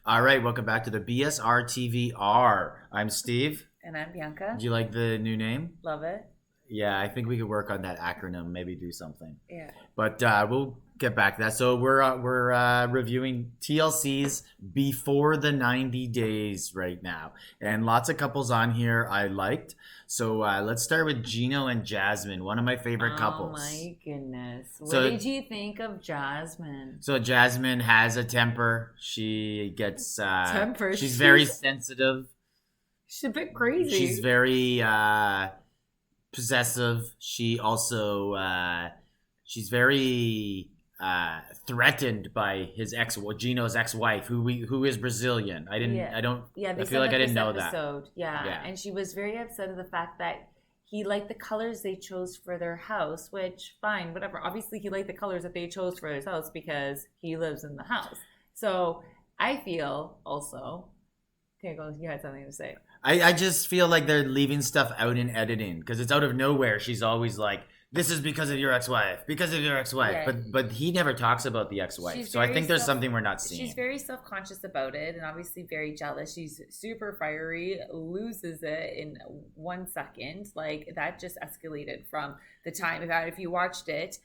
All right, welcome back to the BSR TVR. I'm Steve. And I'm Bianca. Do you like the new name? Love it. Yeah, I think we could work on that acronym, maybe do something. Yeah. But we'll get back to that. So we're reviewing TLC's Before the 90 Days right now, and lots of couples on here I liked. So let's start with Gino and Jasmine, one of my favorite couples. Oh my goodness! What So- did you think of Jasmine? So Jasmine has a temper. She gets Temper? She's very sensitive. She's a bit crazy. She's very possessive. She also she's very threatened by Gino's ex-wife, who is Brazilian. I feel like I didn't know that. Yeah, and she was very upset at the fact that he liked the colors they chose for their house, which fine, whatever. Obviously, he liked the colors that they chose for his house because he lives in the house. So I feel also. Okay, go. You had something to say. I just feel like they're leaving stuff out in editing because it's out of nowhere. She's always like, "This is because of your ex-wife, because of your ex-wife," Yeah. but he never talks about the ex-wife. So I think there's something we're not seeing. She's very self-conscious about it and obviously very jealous. She's super fiery, loses it in 1 second. Like that just escalated from the time that if you watched it,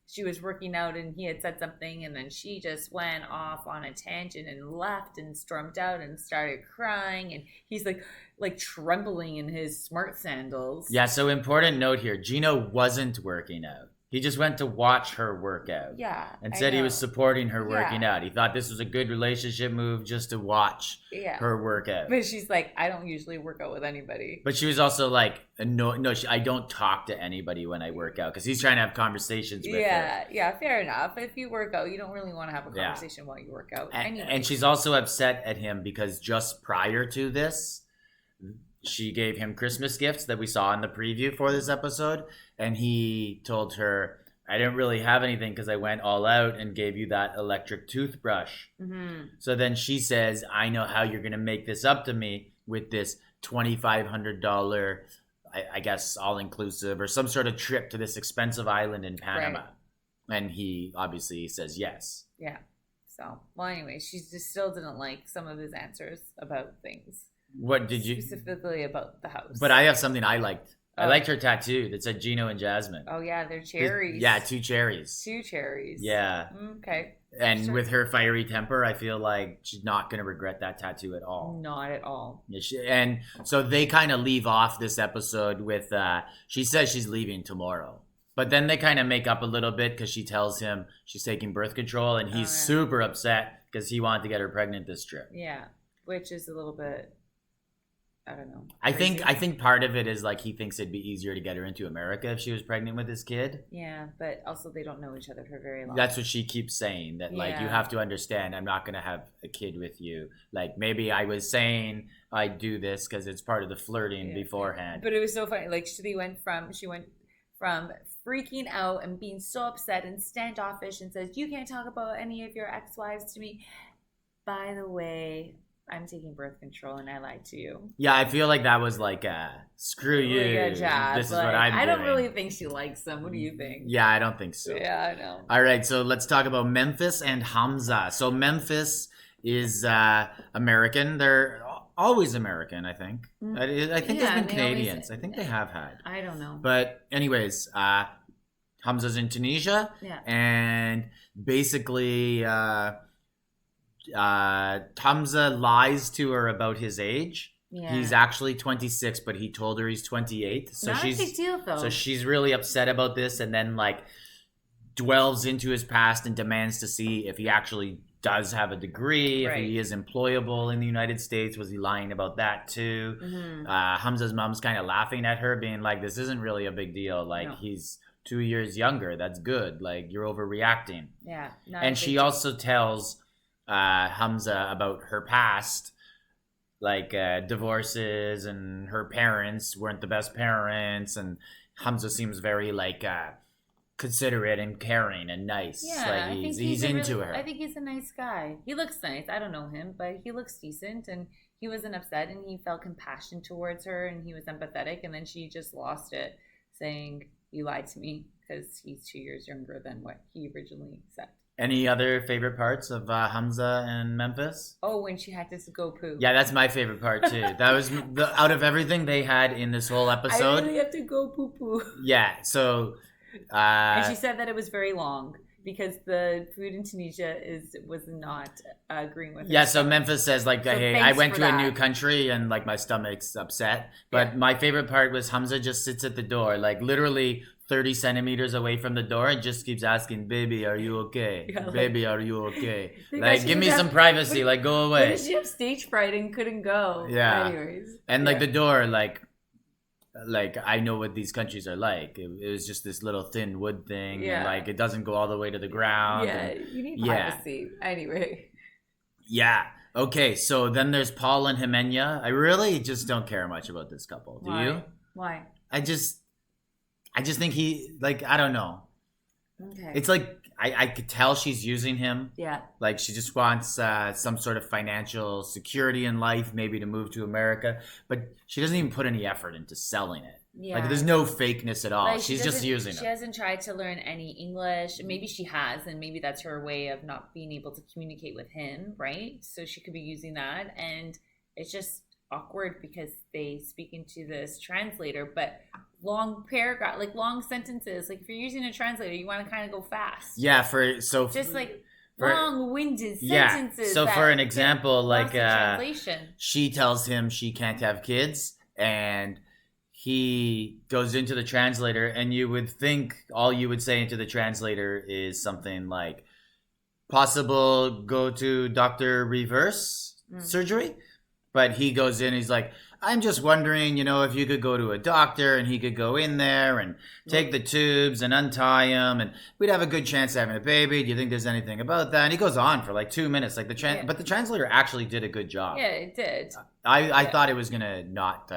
she was working out and he had said something and then she just went off on a tangent and left and stormed out and started crying and he's like trembling in his smart sandals. Yeah, so important note here. Gino wasn't working out. He just went to watch her work out. Yeah. And said he was supporting her working out. He thought this was a good relationship move just to watch her work out. But she's like, I don't usually work out with anybody. But she was also like, I don't talk to anybody when I work out because he's trying to have conversations with her. Yeah, fair enough. If you work out, you don't really want to have a conversation while you work out. And she's also upset at him because just prior to this, she gave him Christmas gifts that we saw in the preview for this episode. And he told her, I didn't really have anything because I went all out and gave you that electric toothbrush. Mm-hmm. So then she says, I know how you're going to make this up to me with this $2,500, I guess, all-inclusive or some sort of trip to this expensive island in Panama. Right. And he obviously says yes. Yeah. So, well, anyway, she just still didn't like some of his answers about things. What did you specifically about the house? But I have something I liked. I liked her tattoo that said Gino and Jasmine. Oh yeah, they're cherries. Two cherries. Two cherries. Yeah. Okay. And with her fiery temper, I feel like she's not going to regret that tattoo at all. Not at all. Yeah, and so they kind of leave off this episode with she says she's leaving tomorrow. But then they kind of make up a little bit because she tells him she's taking birth control and he's super upset because he wanted to get her pregnant this trip. Yeah, which is a little bit, I don't know. Crazy. I think part of it is like he thinks it'd be easier to get her into America if she was pregnant with his kid. Yeah, but also they don't know each other for very long. That's what she keeps saying, that like you have to understand I'm not going to have a kid with you. Like maybe I was saying I do this because it's part of the flirting beforehand. But it was so funny. Like she went from freaking out and being so upset and standoffish and says, you can't talk about any of your ex-wives to me. By the way, I'm taking birth control and I lied to you. Yeah, I feel like that was like screw you. This is what I'm doing. I don't really think she likes him. What do you think? Yeah, I don't think so. Yeah, I know. All right, so let's talk about Memphis and Hamza. So Memphis is American. They're always American, I think. I think there's been Canadians. I think they have had. I don't know. But anyways, Hamza's in Tunisia. Yeah. And basically Hamza lies to her about his age. Yeah. He's actually 26, but he told her he's 28. So Not a big deal, though. So she's really upset about this and then like delves into his past and demands to see if he actually does have a degree, if he is employable in the United States. Was he lying about that too? Mm-hmm. Hamza's mom's kind of laughing at her, being like, this isn't really a big deal. Like, he's 2 years younger. That's good. Like, you're overreacting. Yeah. And she also tells Hamza about her past, like divorces, and her parents weren't the best parents. And Hamza seems very like considerate and caring and nice. Yeah, like he's into her. I think he's a nice guy. He looks nice. I don't know him, but he looks decent, and he wasn't upset, and he felt compassion towards her, and he was empathetic. And then she just lost it, saying, "You lied to me," because he's 2 years younger than what he originally said. Any other favorite parts of Hamza and Memphis? Oh, when she had to go poo. Yeah, that's my favorite part too. That was out of everything they had in this whole I episode. really have to go poo poo. Yeah, so And she said that it was very long because the food in Tunisia was not agreeing with her. yeah, so Memphis says like, So hey, I thanks went for to a that. new country and like my stomach's upset. But Yeah. my favorite part was Hamza just sits at the door, like literally 30 centimeters away from the door, and just keeps asking, "Baby, are you okay? Yeah, like- Baby, are you okay? Like, Like, she give me would some have- privacy. Like, go What away." did she have stage fright and couldn't go? Yeah. Anyways. And like Yeah. the door, like I know what these countries are like. It was just this little thin wood thing, Yeah. and like it doesn't go all the way to the ground. Yeah, and- you need yeah. privacy. Anyway. yeah. Okay, so then there's Paul and Jimena. I really just don't care much about this couple. Do you? Why? I just think he like I don't know. Okay. It's like I could tell she's using him. yeah. Like she just wants some sort of financial security in life, maybe to move to America. But she doesn't even put any effort into selling it. Yeah. Like there's no fakeness at all. Like, She's just using She him. hasn't tried to learn any English. Maybe she has, and maybe that's her way of not being able to communicate with him, right? So she could be using that, and it's just awkward because they speak into this translator, but long paragraph, like long sentences. Like if you're using a translator, you want to kind of go fast. Yeah, Just like for- long-winded yeah. sentences. So that for an get example, lost like in translation. she tells him she can't have kids, and he goes into the translator, and you would think all you would say into the translator is something like possible go to Dr. Reverse surgery. But he goes in, he's like, I'm just wondering, if you could go to a doctor and he could go in there and take the tubes and untie him and we'd have a good chance of having a baby. Do you think there's anything about that? And he goes on for like 2 minutes. Like but the translator actually did a good job. Yeah, it did. I thought it was gonna not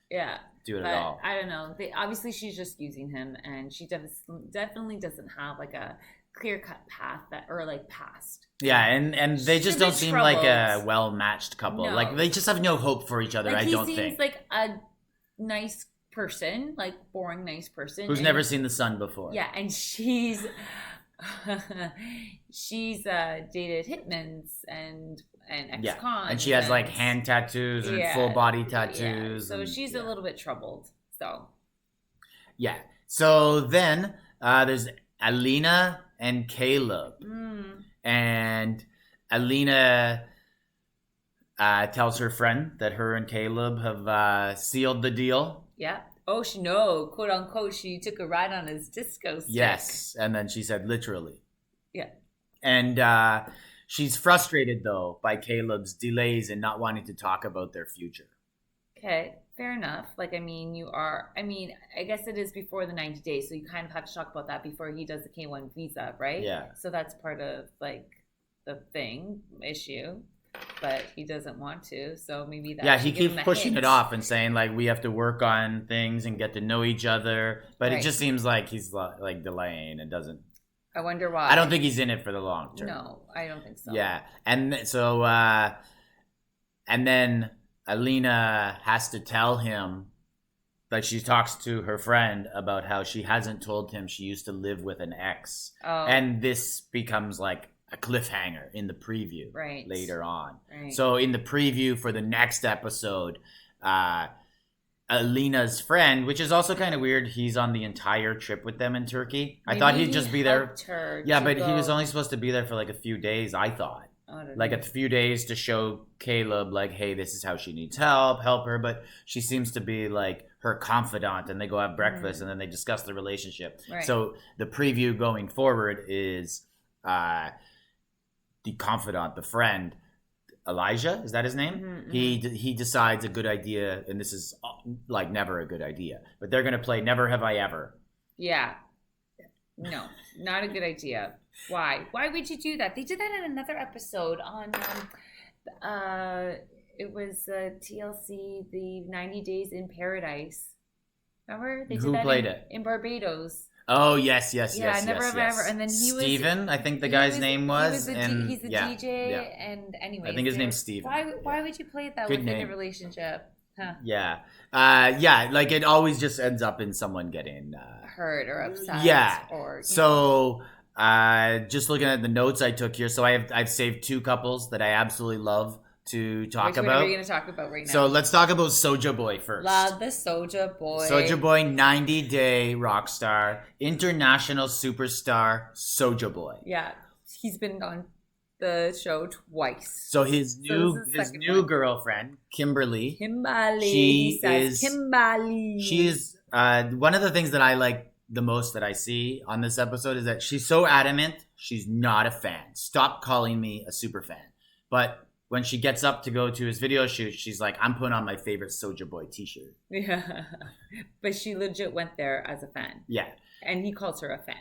Yeah. do it But at all. I don't know. Obviously, she's just using him, and she definitely doesn't have like a clear cut path past. Yeah, and they just She's a don't bit seem like a troubled. well matched couple. No. Like they just have no hope for each other. Like I he don't seems think. like a nice person, like boring nice person Who's and- never seen the sun before? Yeah, and she's dated hitmans and ex-cons. And she has like hand tattoos and Yeah, full body yeah. tattoos. So and- she's a little bit troubled. So Yeah. So then there's Alina and Caleb. And Alina tells her friend that her and Caleb have sealed the deal. yeah. Oh, quote unquote, she took a ride on his disco stick. Yes. And then she said literally. Yeah. And she's frustrated, though, by Caleb's delays and not wanting to talk about their future. Okay, fair enough. I guess it is before the 90 days, so you kind of have to talk about that before he does the K1 visa, right? Yeah. So that's part of the issue, but he doesn't want to, so maybe that. Yeah, he should give keeps him a pushing hint. it off and saying, like, we have to work on things and get to know each other. But Right. it just seems like he's, like, delaying and doesn't... I wonder why. I don't think he's in it for the long term. No, I don't think so. Yeah, and so and then Alina has to tell him, like she talks to her friend about how she hasn't told him she used to live with an ex, Oh, and this becomes like a cliffhanger in the preview right. later on. Right. So in the preview for the next episode, Alina's friend, which is also kind of weird, he's on the entire trip with them in Turkey. I thought Maybe he'd just he be there. helped her Yeah, to but he was go- only supposed to be there for like a few days, I thought. I don't Like know. a few days to show Caleb, like, hey, this is how she needs help her. But she seems to be like her confidant, and they go have breakfast and then they discuss the relationship. Right. So the preview going forward is the confidant, the friend, Elijah, is that his name? Mhm, He decides a good idea, and this is like never a good idea, but they're gonna play Never Have I Ever. Yeah. No, not a good idea. Why? Why would you do that? They did that in another episode on it was TLC, the 90 Days in Paradise. Remember? They did Who that played it? in Barbados. Oh yes, Yeah, Never yes, Have I yes. Ever. And then he was Steven, I think the he guy's name was, he's a and DJ, yeah. and anyway, I think his name's Steven. Why would you play that Good within name. a relationship? Huh. Yeah, like it always just ends up in someone getting Hurt or upset. Yeah. Or So Just looking at the notes I took here, so I've saved 2 couples that I absolutely love to talk Which about. one are we going to talk about right now? So let's talk about Soulja Boy first. Love the Soulja Boy. Soulja Boy, 90-day rock star, international superstar, Soulja Boy. Yeah, he's been on the show twice. So his new girlfriend, Kimberly. He says Kimberly. She is one of the things that I like the most that I see on this episode is that she's so adamant she's not a fan. Stop calling me a super fan. But when she gets up to go to his video shoot, she's like, I'm putting on my favorite Soulja Boy t-shirt. Yeah. But she legit went there as a fan. Yeah. And he calls her a fan.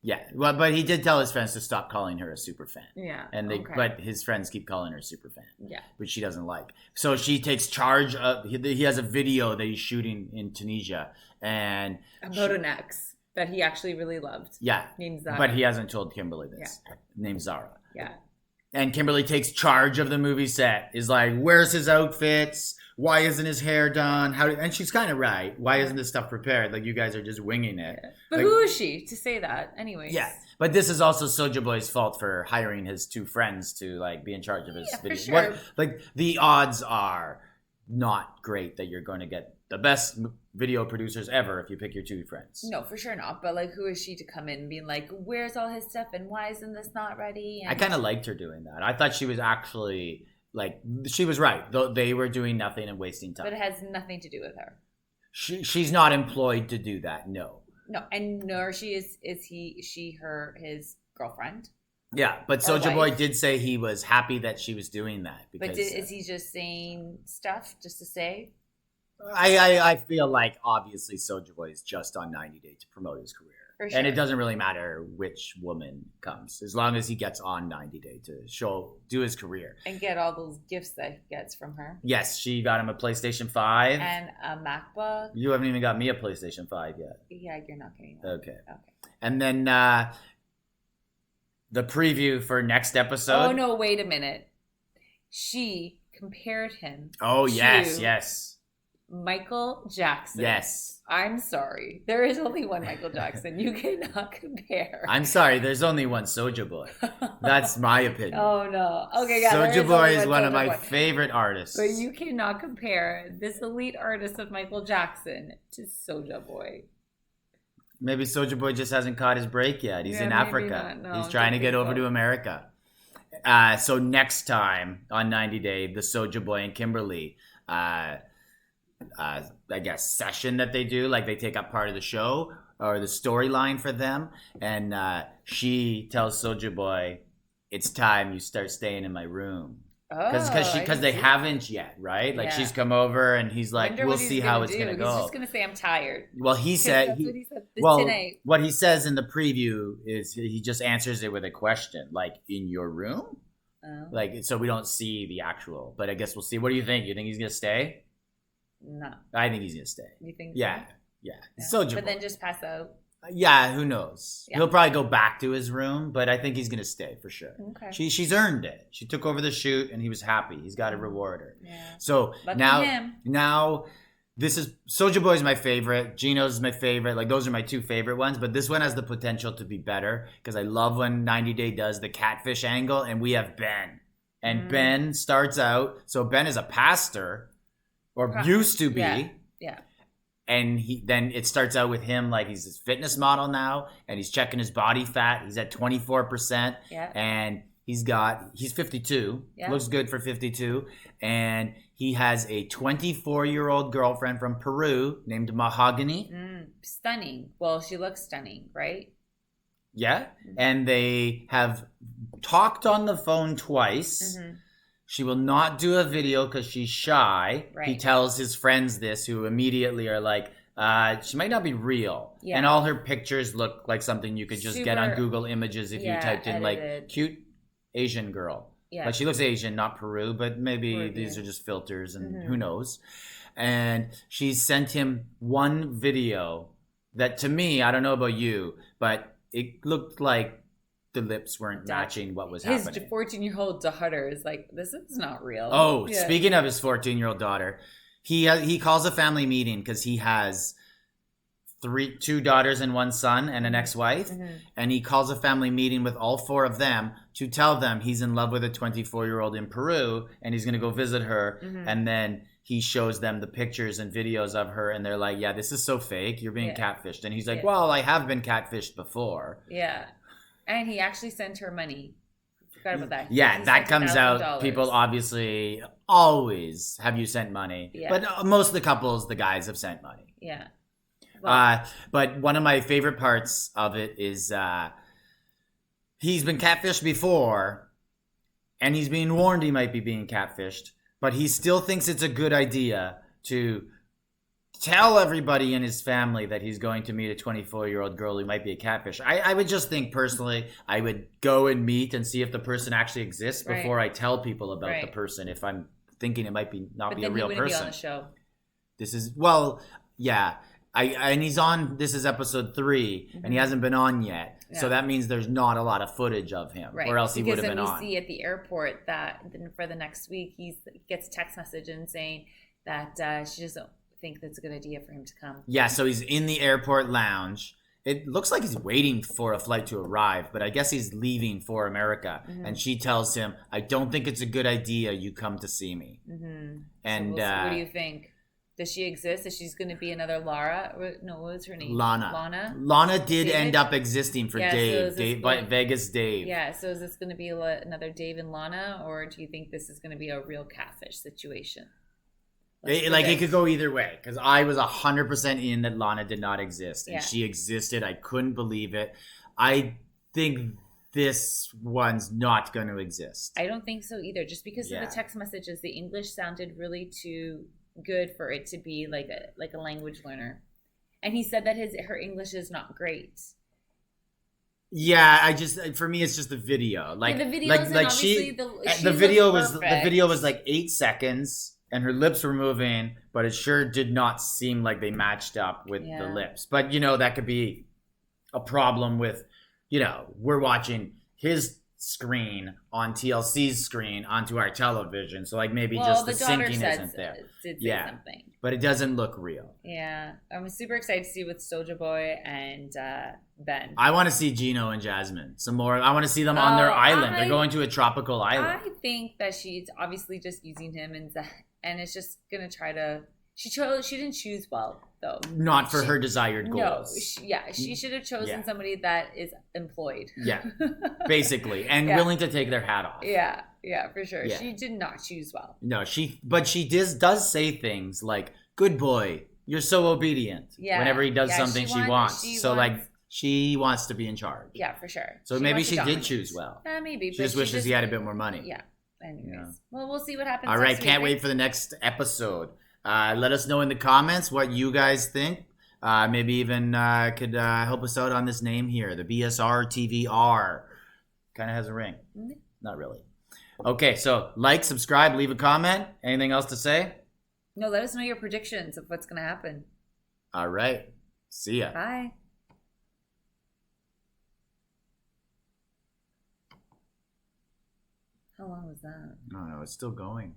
Yeah. Well, but he did tell his friends to stop calling her a super fan. Yeah. And but his friends keep calling her a super fan. Yeah. Which she doesn't like. So she takes charge of, he has a video that he's shooting in Tunisia. And about an ex that he actually really loved. Yeah. Named Zara. But he hasn't told Kimberly this. Yeah. Named Zara. Yeah. And Kimberly takes charge of the movie set. Is like, where's his outfits? Why isn't his hair done? And she's kind of right. Why isn't this stuff prepared? Like, you guys are just winging it. Yeah. But like, who is she to say that? Anyways. Yeah. But this is also Soulja Boy's fault for hiring his 2 friends to like be in charge of his video. For sure. Like the odds are not great that you're going to get the best video producers ever if you pick your 2 friends. No, for sure not. But like, who is she to come in and being like, where's all his stuff and why isn't this not ready? And I kind of liked her doing that. I thought she was actually like, she was right. Though they were doing nothing and wasting time. But it has nothing to do with her. She's not employed to do that. No. No, and nor his girlfriend. Yeah, but Soulja Boy did say he was happy that she was doing that. Because, but is he just saying stuff just to say? I feel like obviously Soulja Boy is just on 90 Day to promote his career. For sure. And it doesn't really matter which woman comes, as long as he gets on 90 Day to do his career. And get all those gifts that he gets from her. Yes, she got him a PlayStation 5. And a MacBook. You haven't even got me a PlayStation 5 yet. Yeah, you're not getting that. Okay. And then the preview for next episode. Oh, no, wait a minute. She compared him yes. Michael Jackson. Yes. I'm sorry. There is only one Michael Jackson. You cannot compare. I'm sorry. There's only one Soulja Boy. That's my opinion. Oh, no. Okay, yeah. Soulja Boy is one of my favorite artists. But you cannot compare this elite artist of Michael Jackson to Soulja Boy. Maybe Soulja Boy just hasn't caught his break yet. He's in Africa. No, he's trying to get over to America. So next time on 90 Day, the Soulja Boy and Kimberly I guess session that they do, like they take up part of the show or the storyline for them, and she tells Soulja Boy, it's time you start staying in my room, because they haven't yet, right? Like she's come over and he's like, we'll see how it's gonna go. He's just gonna say I'm tired. Well, he said tonight. What he says in the preview is he just answers it with a question, like, in your room. Like, so we don't see the actual, but I guess we'll see. What do you think? You think he's gonna stay? No. I think he's gonna stay. You think? Yeah. So? Yeah. Soulja Boy. But then just pass out. Yeah, who knows? Yeah. He'll probably go back to his room, but I think he's gonna stay for sure. Okay. She's earned it. She took over the shoot, and he was happy. He's got to reward her. Yeah. So now this is Soulja Boy's my favorite. Gino's my favorite. Like, those are my 2 favorite ones. But this one has the potential to be better because I love when 90 Day does the catfish angle, and we have Ben. And Ben starts out. So Ben is a pastor, or used to be. Yeah. And then it starts out with him like he's this fitness model now, and he's checking his body fat. He's at 24%. Yeah. And he's 52. Yeah. Looks good for 52. And he has a 24-year-old girlfriend from Peru named Mahogany. Stunning. Well, she looks stunning, right? Yeah. And they have talked on the phone twice. She will not do a video because she's shy. Right. He tells his friends this, who immediately are like, she might not be real. Yeah. And all her pictures look like something you could just get on Google Images if you typed in like cute Asian girl. Yeah. Like, she looks Asian, not Peru, but maybe these are just filters and who knows. And she sent him one video that, to me, I don't know about you, but it looked like the lips weren't matching what was happening. His 14-year-old daughter is like, this is not real. Oh, yeah. Speaking of his 14-year-old daughter, he calls a family meeting because he has two daughters and one son and an ex-wife, and he calls a family meeting with all four of them to tell them he's in love with a 24-year-old in Peru and he's going to go visit her. And then he shows them the pictures and videos of her, and they're like, yeah, this is so fake, you're being catfished. And he's like, well, I have been catfished before. Yeah. And he actually sent her money. Forgot about that. Yeah, that comes out. People obviously always have you sent money. Yeah. But most of the couples, the guys have sent money. Yeah. Well, but one of my favorite parts of it is he's been catfished before, and he's being warned he might be being catfished, but he still thinks it's a good idea to tell everybody in his family that he's going to meet a 24-year-old girl who might be a catfish. I would just think personally, I would go and meet and see if the person actually exists before I tell people about the person if I'm thinking it might be not be a real person. But then he wouldn't be on the show. This is, well, yeah. And he's on, this is episode 3, and he hasn't been on yet. Yeah. So that means there's not a lot of footage of him, or else he would have been on. Because then we see at the airport that for the next week, he gets a text message and saying that she doesn't think that's a good idea for him to come. Yeah, so he's in the airport lounge. It looks like he's waiting for a flight to arrive, but I guess he's leaving for America. And she tells him, I don't think it's a good idea you come to see me. And so what do you think? Does she exist? Is she's going to be another Lara? No, what was her name? Lana. Lana did end up existing for Dave. Vegas Dave. Yeah, so is this going to be another Dave and Lana, or do you think this is going to be a real catfish situation? It could go either way, because I was 100% in that Lana did not exist, and she existed. I couldn't believe it. I think this one's not going to exist. I don't think so either, just because of the text messages. The English sounded really too good for it to be like a language learner, and he said that her English is not great. Yeah, for me it's just the video. Like the video, the video was like 8 seconds, and her lips were moving, but it sure did not seem like they matched up with the lips. But that could be a problem with, we're watching his screen on TLC's screen onto our television, so maybe just the syncing isn't there. Did say something, but it doesn't look real. Yeah, I'm super excited to see with Soulja Boy and Ben. I want to see Gino and Jasmine some more. I want to see them on their island. They're going to a tropical island. I think that she's obviously just using him, and it's just gonna try to. She didn't choose well, though. Not for her desired goals. No, she should have chosen somebody that is employed. Yeah, basically, and willing to take their hat off. Yeah, for sure. Yeah. She did not choose well. No, she does say things like, "Good boy, you're so obedient." Yeah, whenever he does something she wants. She wants to be in charge. Yeah, for sure. So maybe she did choose well. Maybe. She just wishes he had a bit more money. Yeah. Anyways, well, we'll see what happens. All right, can't wait for the next episode. Let us know in the comments what you guys think. Maybe even could help us out on this name here, the BSR TVR. Kind of has a ring. Not really. Okay, so like, subscribe, leave a comment. Anything else to say? No, let us know your predictions of what's going to happen. All right. See ya. Bye. How long was that? I don't know. It's still going.